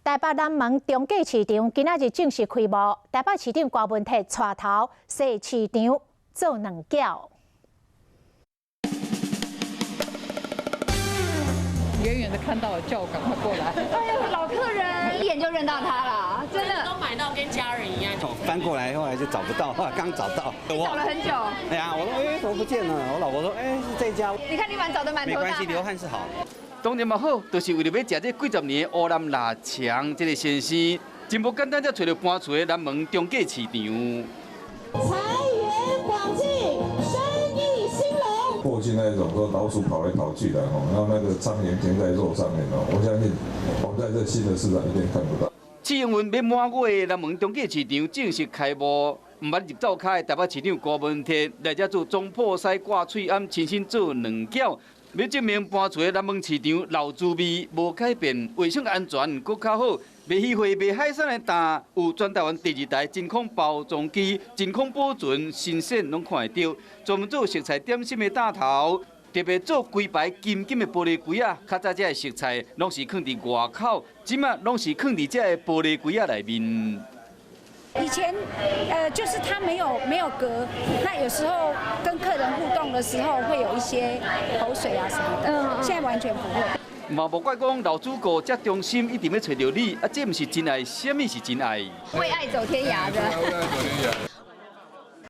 台北南门中继市场今仔日正式开幕，台北市长郭文铁带头设市场做两角。远远的看到了，叫我赶快过来。哎呦，老客人一眼就认到他了，真的都买到跟家人一样。翻过来后来就找不到，刚找到。你找了很久。对啊，我说怎么不见了？我老婆说是这家。你看你蛮找得满头大汗。没关系，流汗是好。当然嘛好，就是为了要食这几十年的乌南腊肠这个鲜鲜，真不简单，才找到搬出的南门中继市场。财源广进，生意兴隆。过去那种说老鼠跑来跑去的然后那个苍蝇停在肉上面我相信我们在这新的市场一定看不到。试营运要满月的南门中继市场正式开幕，唔捌入灶开的台北市长郭文铁来这做中破西挂脆庵，亲身做两角。要证明搬出的南门市场老滋味无改变，卫生安全搁较好。卖鱼货、卖海产的摊有全台湾第2台真空包装机，真空保存新鲜拢看会到。专门做食材点心的档头，特别做规排金金的玻璃柜啊。较早这的食材拢是放伫外口，即马拢是放伫这的玻璃柜啊内面。以前就是它没有隔，那有时候跟客人互动的时候会有一些口水啊什么的，现在完全不会。嘛无怪讲老主顾这忠心，一定要找到你，这不是真爱，什么是真爱？为爱走天涯的。